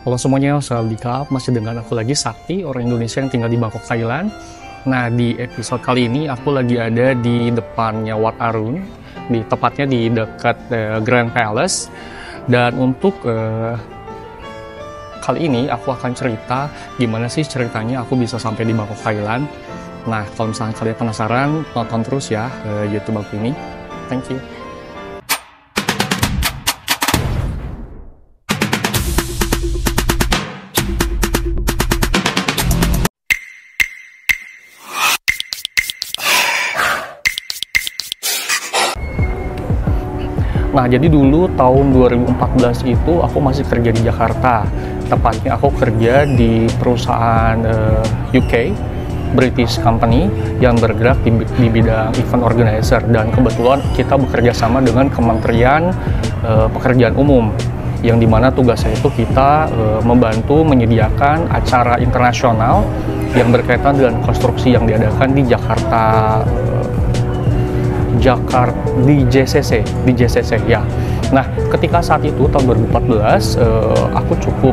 Halo semuanya, saya Dika, masih dengan aku lagi Sakti, orang Indonesia yang tinggal di Bangkok, Thailand. Nah, di episode kali ini aku lagi ada di depannya Wat Arun, tepatnya di dekat Grand Palace. Dan untuk kali ini aku akan cerita gimana sih ceritanya aku bisa sampai di Bangkok, Thailand. Nah, kalau misalnya kalian penasaran, tonton terus ya YouTube aku ini. Thank you. Nah, jadi dulu tahun 2014 itu aku masih kerja di Jakarta. Tepatnya aku kerja di perusahaan UK, British Company, yang bergerak di bidang event organizer. Dan kebetulan kita bekerja sama dengan Kementerian Pekerjaan Umum, yang dimana tugasnya itu kita membantu menyediakan acara internasional yang berkaitan dengan konstruksi yang diadakan di Jakarta di JCC ya. Nah, ketika saat itu tahun 2014 aku cukup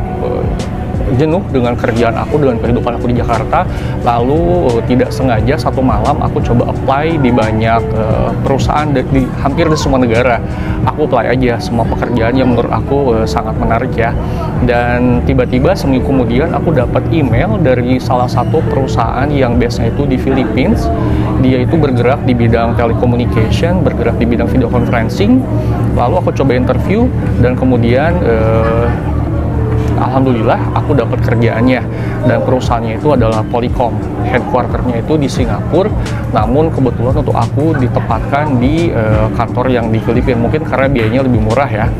jenuh dengan kerjaan aku, dengan kehidupan aku di Jakarta. Lalu tidak sengaja satu malam aku coba apply di banyak perusahaan di hampir di semua negara. Aku apply aja semua pekerjaan yang menurut aku sangat menarik ya. Dan tiba-tiba seminggu kemudian aku dapat email dari salah satu perusahaan yang biasanya itu di Philippines. Dia itu bergerak di bidang telecommunication, bergerak di bidang video conferencing. Lalu aku coba interview dan kemudian alhamdulillah aku dapat kerjaannya, dan perusahaannya itu adalah Polycom. Headquarternya itu di Singapura, namun kebetulan untuk aku ditempatkan di kantor yang di Filipina, mungkin karena biayanya lebih murah ya.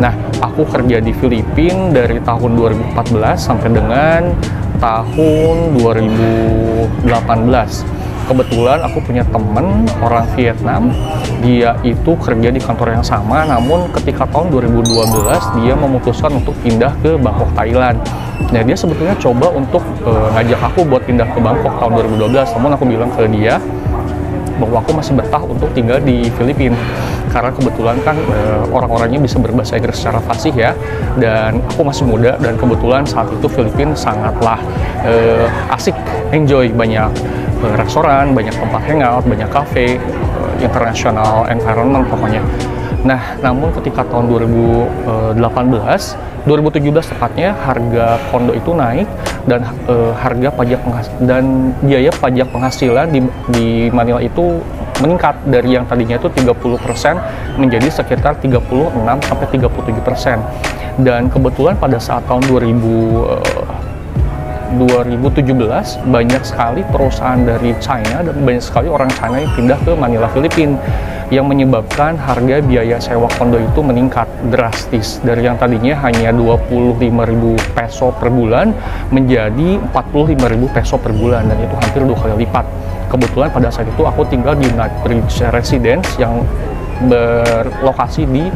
Nah, aku kerja di Filipina dari tahun 2014 sampai dengan tahun 2018. Kebetulan aku punya temen orang Vietnam, dia itu kerja di kantor yang sama, namun ketika tahun 2012 dia memutuskan untuk pindah ke Bangkok, Thailand. Nah, dia sebetulnya coba untuk ngajak aku buat pindah ke Bangkok tahun 2012, namun aku bilang ke dia bahwa aku masih betah untuk tinggal di Filipina. Karena kebetulan kan orang-orangnya bisa berbahasa Inggris secara fasih ya, dan aku masih muda, dan kebetulan saat itu Filipina sangatlah asik, enjoy, banyak restoran, banyak tempat hangout, banyak cafe, international environment pokoknya. Nah, namun ketika tahun 2017 tepatnya, harga kondo itu naik, dan harga pajak dan biaya pajak penghasilan di Manila itu meningkat dari yang tadinya itu 30% menjadi sekitar 36-37%. Dan kebetulan pada saat tahun 2017 banyak sekali perusahaan dari China dan banyak sekali orang China yang pindah ke Manila, Filipina, yang menyebabkan harga biaya sewa kondo itu meningkat drastis dari yang tadinya hanya 25.000 peso per bulan menjadi 45.000 peso per bulan, dan itu hampir 2 kali lipat. Kebetulan pada saat itu aku tinggal di Knightsbridge Residence yang berlokasi di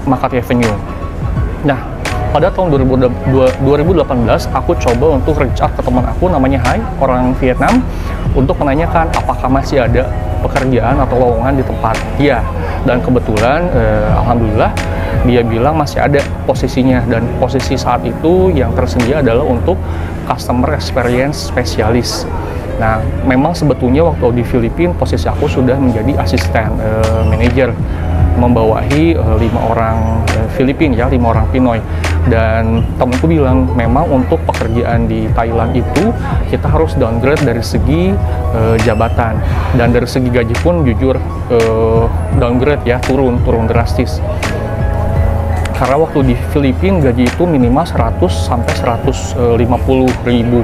Makati Avenue. Nah, pada tahun 2018 aku coba untuk reach out ke teman aku namanya Hai, orang Vietnam, untuk menanyakan apakah masih ada pekerjaan atau lowongan di tempat dia. Dan kebetulan alhamdulillah dia bilang masih ada posisinya, dan posisi saat itu yang tersedia adalah untuk customer experience specialist. Nah, memang sebetulnya waktu di Filipina posisi aku sudah menjadi asisten manager, membawahi 5 orang Filipina ya, 5 orang Pinoy. Dan temanku bilang memang untuk pekerjaan di Thailand itu kita harus downgrade dari segi jabatan, dan dari segi gaji pun jujur downgrade ya, turun drastis. Karena waktu di Filipina gaji itu minimal 100-150.000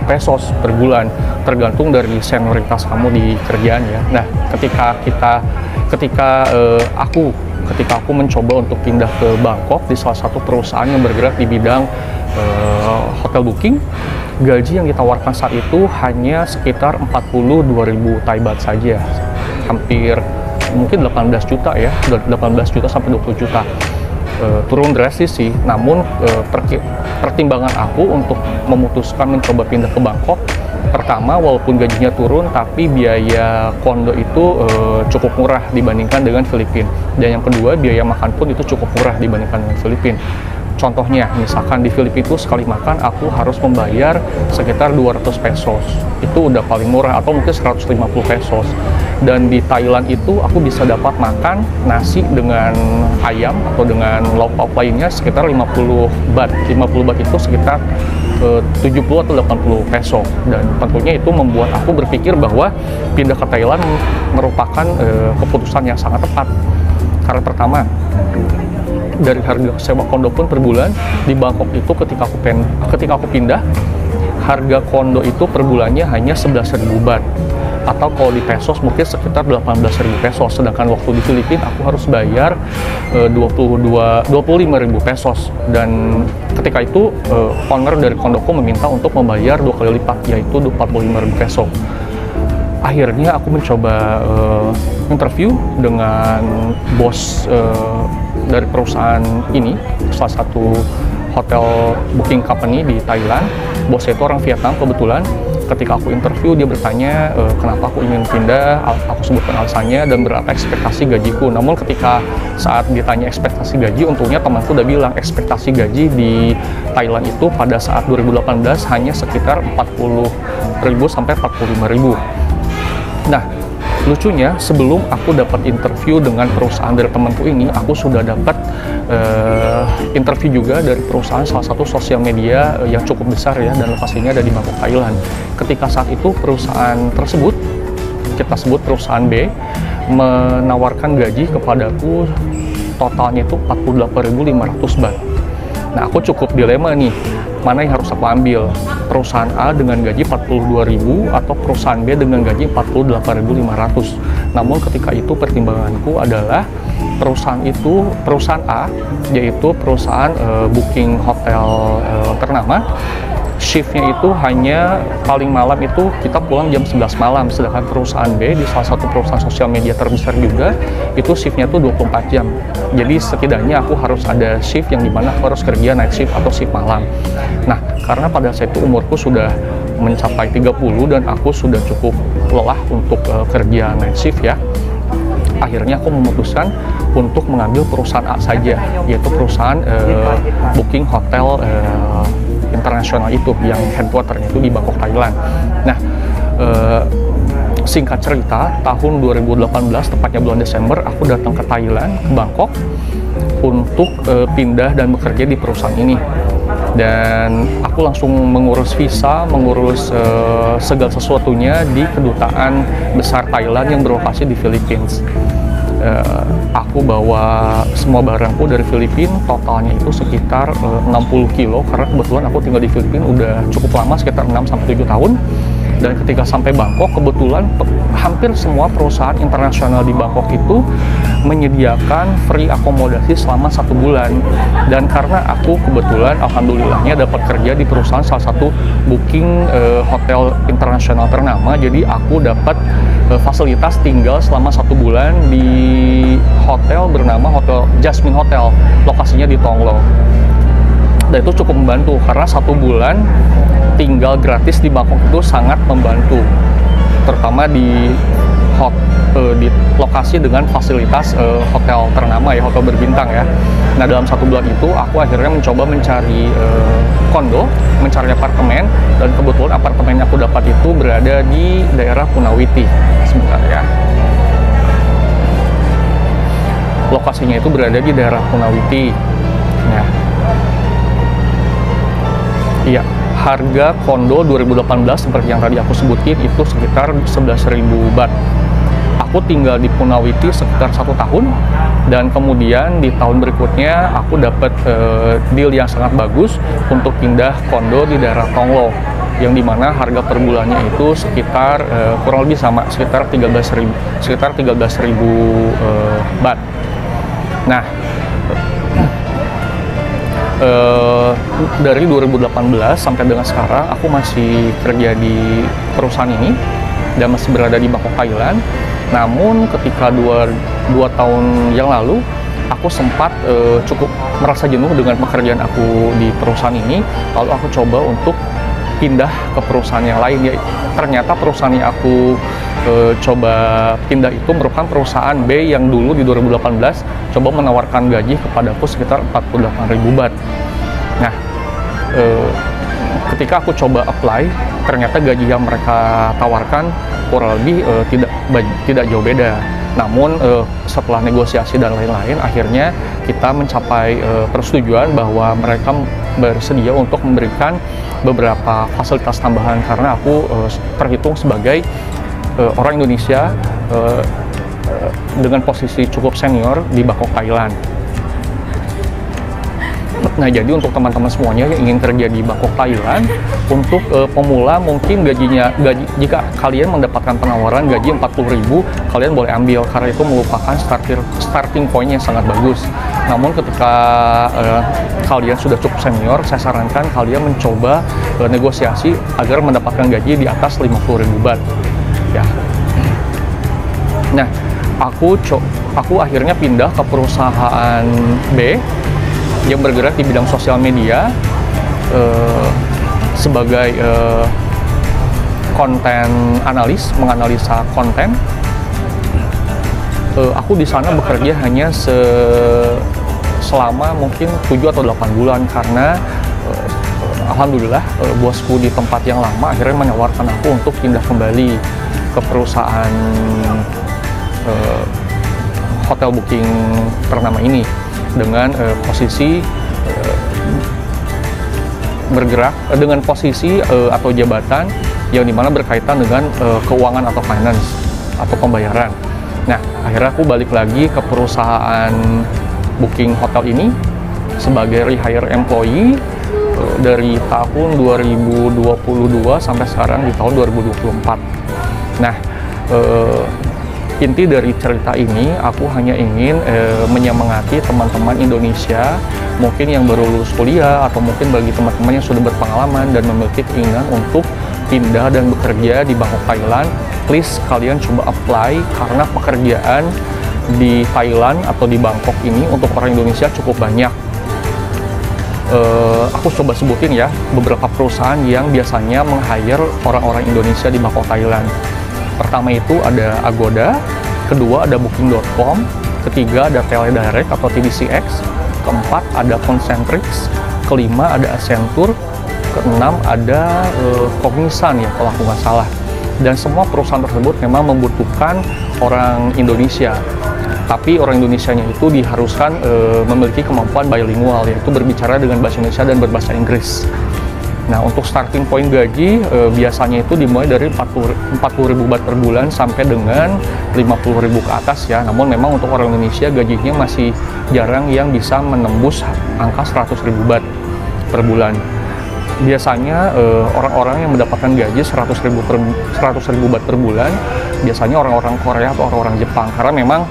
pesos per bulan, tergantung dari senioritas kamu di kerjaan ya. Nah, ketika aku mencoba untuk pindah ke Bangkok di salah satu perusahaan yang bergerak di bidang hotel booking, gaji yang ditawarkan saat itu hanya sekitar 42.000 Thai baht saja, hampir mungkin 18 juta ya, 18 juta sampai 20 juta. Turun drastis sih, namun pertimbangan aku untuk memutuskan mencoba pindah ke Bangkok, pertama walaupun gajinya turun tapi biaya kondo itu cukup murah dibandingkan dengan Filipina, dan yang kedua biaya makan pun itu cukup murah dibandingkan dengan Filipina. Contohnya, misalkan di Filipina itu sekali makan aku harus membayar sekitar 200 pesos. Itu udah paling murah, atau mungkin 150 pesos. Dan di Thailand itu aku bisa dapat makan nasi dengan ayam atau dengan lauk pauk lainnya sekitar 50 baht. 50 baht itu sekitar 70 atau 80 peso. Dan tentunya itu membuat aku berpikir bahwa pindah ke Thailand merupakan keputusan yang sangat tepat. Karena pertama, dari harga sewa kondo pun per bulan di Bangkok itu ketika aku pindah, harga kondo itu per bulannya hanya 11.000 baht, atau kalau di pesos mungkin sekitar 18.000 pesos. Sedangkan waktu di Filipina aku harus bayar 25.000 pesos. Dan ketika itu owner dari kondoku meminta untuk membayar 2 kali lipat, yaitu 45.000 pesos. Akhirnya aku mencoba interview dengan bos dari perusahaan ini, salah satu hotel booking company di Thailand. Bosnya itu orang Vietnam kebetulan. Ketika aku interview, dia bertanya kenapa aku ingin pindah, aku sebutkan alasannya dan berapa ekspektasi gajiku. Namun ketika saat ditanya ekspektasi gaji, untungnya temanku udah bilang ekspektasi gaji di Thailand itu pada saat 2018 hanya sekitar 40.000 sampai 45.000. Nah, lucunya sebelum aku dapat interview dengan perusahaan dari temanku ini, aku sudah dapat interview juga dari perusahaan salah satu sosial media yang cukup besar ya, dan lokasinya ada di Bangkok, Thailand. Ketika saat itu perusahaan tersebut, kita sebut perusahaan B, menawarkan gaji kepadaku totalnya itu 48.500 baht. Nah, aku cukup dilema nih, mana yang harus aku ambil? Perusahaan A dengan gaji 42.000 atau perusahaan B dengan gaji 48.500. Namun ketika itu pertimbanganku adalah perusahaan A, yaitu perusahaan booking hotel ternama. Shiftnya itu hanya paling malam itu kita pulang jam 11 malam, sedangkan perusahaan B di salah satu perusahaan sosial media terbesar juga itu shiftnya tuh 24 jam. Jadi setidaknya aku harus ada shift yang dimana aku harus kerja night shift atau shift malam. Nah, karena pada saat itu umurku sudah mencapai 30 dan aku sudah cukup lelah untuk kerja night shift ya, akhirnya aku memutuskan untuk mengambil perusahaan A saja, yaitu perusahaan booking hotel internasional itu yang headquarternya itu di Bangkok, Thailand. Nah, singkat cerita, tahun 2018, tepatnya bulan Desember, aku datang ke Thailand, ke Bangkok, untuk pindah dan bekerja di perusahaan ini. Dan aku langsung mengurus visa, mengurus segala sesuatunya di kedutaan besar Thailand yang berlokasi di Filipina. Aku bawa semua barangku dari Filipina, totalnya itu sekitar 60 kilo, karena kebetulan aku tinggal di Filipina udah cukup lama, sekitar 6-7 tahun. Dan ketika sampai Bangkok, kebetulan hampir semua perusahaan internasional di Bangkok itu menyediakan free akomodasi selama 1 bulan. Dan karena aku kebetulan alhamdulillahnya dapat kerja di perusahaan salah satu booking hotel internasional ternama, jadi aku dapat fasilitas tinggal selama 1 bulan di hotel bernama Hotel Jasmine Hotel, lokasinya di Tonglo. Dan itu cukup membantu karena 1 bulan tinggal gratis di Bangkok itu sangat membantu, terutama di lokasi dengan fasilitas hotel ternama ya, hotel berbintang ya. Nah, dalam 1 bulan itu aku akhirnya mencoba mencari kondo, mencari apartemen, dan kebetulan apartemen yang aku dapat itu berada di daerah Punawiti. Sebentar ya, lokasinya itu berada di daerah Punawiti ya. Iya, harga kondo 2018 seperti yang tadi aku sebutin itu sekitar 11.000 baht. Aku tinggal di Punawiti sekitar 1 tahun, dan kemudian di tahun berikutnya aku dapat deal yang sangat bagus untuk pindah kondo di daerah Tonglo, yang dimana harga per bulannya itu sekitar kurang lebih sama, sekitar 13.000 baht. Nah, dari 2018 sampai dengan sekarang aku masih kerja di perusahaan ini dan masih berada di Bangkok, Thailand. Namun ketika 2 tahun yang lalu aku sempat cukup merasa jenuh dengan pekerjaan aku di perusahaan ini, lalu aku coba untuk pindah ke perusahaan yang lain ya. Ternyata perusahaan yang aku coba pindah itu merupakan perusahaan B yang dulu di 2018 coba menawarkan gaji kepadaku sekitar 48.000 baht. Nah, ketika aku coba apply, ternyata gaji yang mereka tawarkan kurang lebih tidak jauh beda. Namun setelah negosiasi dan lain-lain, akhirnya kita mencapai persetujuan bahwa mereka bersedia untuk memberikan beberapa fasilitas tambahan karena aku terhitung sebagai orang Indonesia dengan posisi cukup senior di Bangkok, Thailand. Nah, jadi untuk teman-teman semuanya yang ingin kerja di Bangkok, Thailand, untuk pemula mungkin jika kalian mendapatkan penawaran gaji 40.000, kalian boleh ambil karena itu merupakan starting point yang sangat bagus. Namun ketika kalian sudah cukup senior, saya sarankan kalian mencoba negosiasi agar mendapatkan gaji di atas 50.000 baht. Ya. Nah, aku akhirnya pindah ke perusahaan B yang bergerak di bidang sosial media sebagai konten analis, menganalisa konten. Aku di sana bekerja hanya selama mungkin 7 atau 8 bulan karena alhamdulillah bosku di tempat yang lama akhirnya menawarkan aku untuk pindah kembali ke perusahaan hotel booking ternama ini dengan posisi bergerak dengan posisi atau jabatan yang dimana berkaitan dengan keuangan atau finance atau pembayaran. Nah, akhirnya aku balik lagi ke perusahaan booking hotel ini sebagai rehire employee dari tahun 2022 sampai sekarang di tahun 2024. Nah, inti dari cerita ini, aku hanya ingin menyemangati teman-teman Indonesia mungkin yang baru lulus kuliah atau mungkin bagi teman-teman yang sudah berpengalaman dan memiliki keinginan untuk pindah dan bekerja di Bangkok, Thailand. Please kalian coba apply karena pekerjaan di Thailand atau di Bangkok ini untuk orang Indonesia cukup banyak. Aku coba sebutin ya beberapa perusahaan yang biasanya meng-hire orang-orang Indonesia di Bangkok, Thailand. Pertama itu ada Agoda, kedua ada Booking.com, ketiga ada Teledirect atau TDCX, keempat ada Concentrix, kelima ada Accenture, keenam ada Cognizant ya kalau aku nggak salah. Dan semua perusahaan tersebut memang membutuhkan orang Indonesia. Tapi orang Indonesianya itu diharuskan memiliki kemampuan bilingual, yaitu berbicara dengan bahasa Indonesia dan berbahasa Inggris. Nah, untuk starting point gaji biasanya itu dimulai dari 40.000 baht per bulan sampai dengan 50.000 ke atas ya. Namun memang untuk orang Indonesia gajinya masih jarang yang bisa menembus angka 100.000 baht per bulan. Biasanya orang-orang yang mendapatkan gaji 100.000 baht per bulan biasanya orang-orang Korea atau orang-orang Jepang karena memang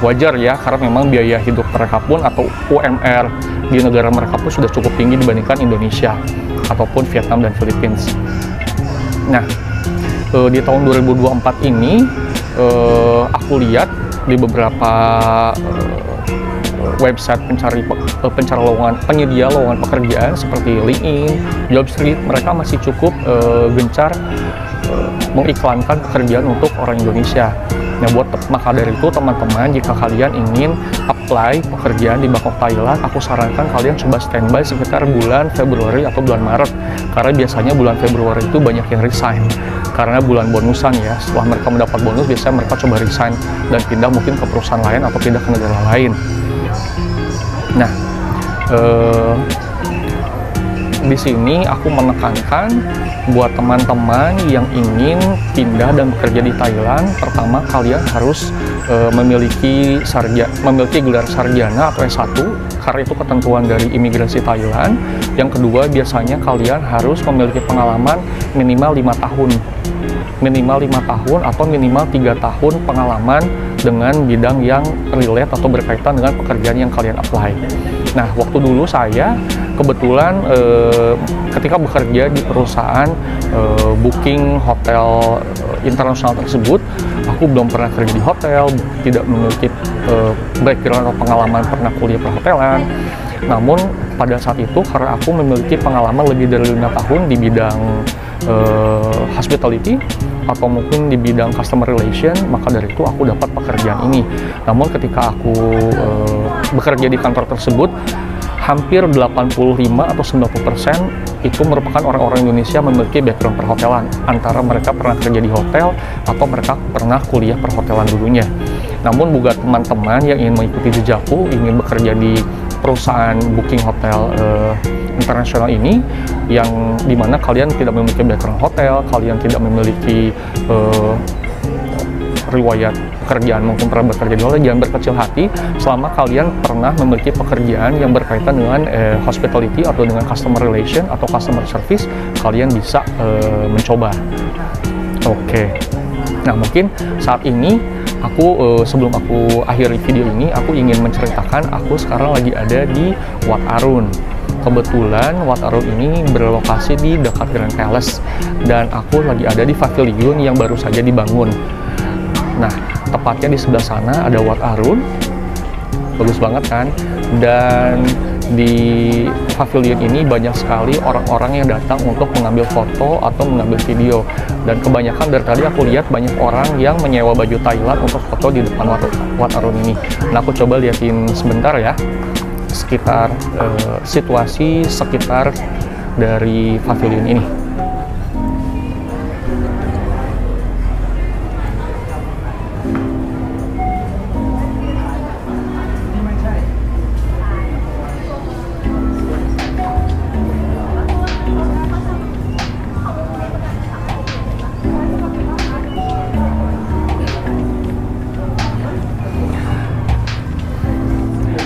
wajar ya, karena memang biaya hidup mereka pun atau UMR di negara mereka pun sudah cukup tinggi dibandingkan Indonesia ataupun Vietnam dan Filipina. Nah, di tahun 2024 ini aku lihat di beberapa website penyedia lowongan pekerjaan seperti LinkedIn, Jobstreet, mereka masih cukup gencar mengiklankan pekerjaan untuk orang Indonesia. Nah, maka dari itu teman-teman, jika kalian ingin apply pekerjaan di Bangkok, Thailand, aku sarankan kalian coba standby sekitar bulan Februari atau bulan Maret, karena biasanya bulan Februari itu banyak yang resign karena bulan bonusan ya. Setelah mereka mendapat bonus, biasanya mereka coba resign dan pindah mungkin ke perusahaan lain atau pindah ke negara lain. Nah, di sini aku menekankan buat teman-teman yang ingin pindah dan bekerja di Thailand, pertama kalian harus memiliki gelar sarjana atau S1 karena itu ketentuan dari imigrasi Thailand. Yang kedua, biasanya kalian harus memiliki pengalaman minimal 5 tahun. Minimal 5 tahun atau minimal 3 tahun pengalaman dengan bidang yang relate atau berkaitan dengan pekerjaan yang kalian apply. Nah, waktu dulu saya kebetulan ketika bekerja di perusahaan booking hotel internasional tersebut, aku belum pernah kerja di hotel, tidak memiliki background atau pengalaman pernah kuliah perhotelan. Namun pada saat itu karena aku memiliki pengalaman lebih dari 5 tahun di bidang hospitality, atau mungkin di bidang customer relation, maka dari itu aku dapat pekerjaan ini. Namun ketika aku bekerja di kantor tersebut, hampir 85 atau 90% itu merupakan orang-orang Indonesia memiliki background perhotelan, antara mereka pernah kerja di hotel atau mereka pernah kuliah perhotelan dulunya. Namun buat teman-teman yang ingin mengikuti jejakku, ingin bekerja di perusahaan booking hotel internasional ini, yang dimana kalian tidak memiliki background hotel, kalian tidak memiliki riwayat pekerjaan, mungkin pernah bekerja di hotel, jangan berkecil hati selama kalian pernah memiliki pekerjaan yang berkaitan dengan hospitality atau dengan customer relation atau customer service, kalian bisa mencoba. Oke. Nah, mungkin saat ini aku sebelum aku akhiri video ini, aku ingin menceritakan aku sekarang lagi ada di Wat Arun. Kebetulan Wat Arun ini berlokasi di dekat Grand Palace dan aku lagi ada di pavilion yang baru saja dibangun. Nah, tepatnya di sebelah sana ada Wat Arun, bagus banget kan? Dan di pavilion ini banyak sekali orang-orang yang datang untuk mengambil foto atau mengambil video. Dan kebanyakan dari tadi aku lihat banyak orang yang menyewa baju Thailand untuk foto di depan Wat Arun ini. Nah, aku coba liatin sebentar ya, sekitar situasi sekitar dari pavilion ini.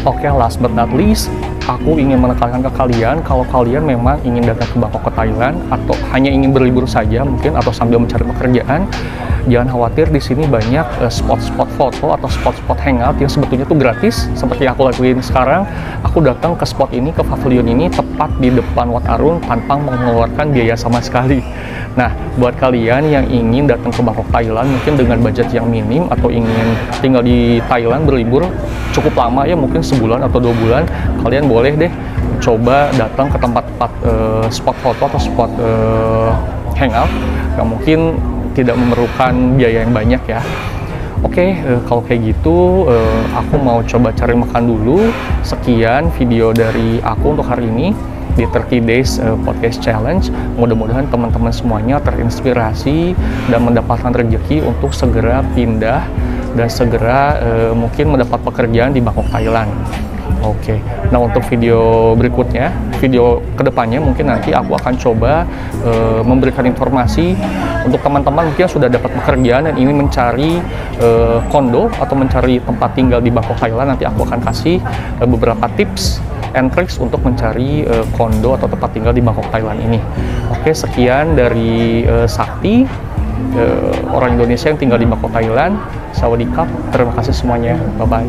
Oke, last but not least, aku ingin menekankan ke kalian kalau kalian memang ingin datang ke Bangkok ke Thailand atau hanya ingin berlibur saja mungkin atau sambil mencari pekerjaan, jangan khawatir, di sini banyak spot-spot foto atau spot-spot hangout yang sebetulnya itu gratis. Seperti yang aku lakuin sekarang, aku datang ke spot ini, ke pavilion ini tepat di depan Wat Arun tanpa mengeluarkan biaya sama sekali. Nah, buat kalian yang ingin datang ke Bangkok Thailand mungkin dengan budget yang minim atau ingin tinggal di Thailand berlibur cukup lama ya, mungkin sebulan atau 2 bulan, kalian boleh deh coba datang ke tempat-tempat spot foto atau spot hangout yang mungkin tidak memerlukan biaya yang banyak ya. Oke, kalau kayak gitu aku mau coba cari makan dulu. Sekian video dari aku untuk hari ini di 30 Days Podcast Challenge. Mudah-mudahan teman-teman semuanya terinspirasi dan mendapatkan rezeki untuk segera pindah dan segera mungkin mendapat pekerjaan di Bangkok, Thailand. Oke, nah untuk video berikutnya, video kedepannya mungkin nanti aku akan coba memberikan informasi untuk teman-teman mungkin sudah dapat pekerjaan dan ingin mencari kondo atau mencari tempat tinggal di Bangkok, Thailand. Nanti aku akan kasih beberapa tips and tricks untuk mencari kondo atau tempat tinggal di Bangkok, Thailand ini. Oke, sekian dari Sakti, orang Indonesia yang tinggal di Bangkok, Thailand. Sawadee krap, terima kasih semuanya, bye-bye.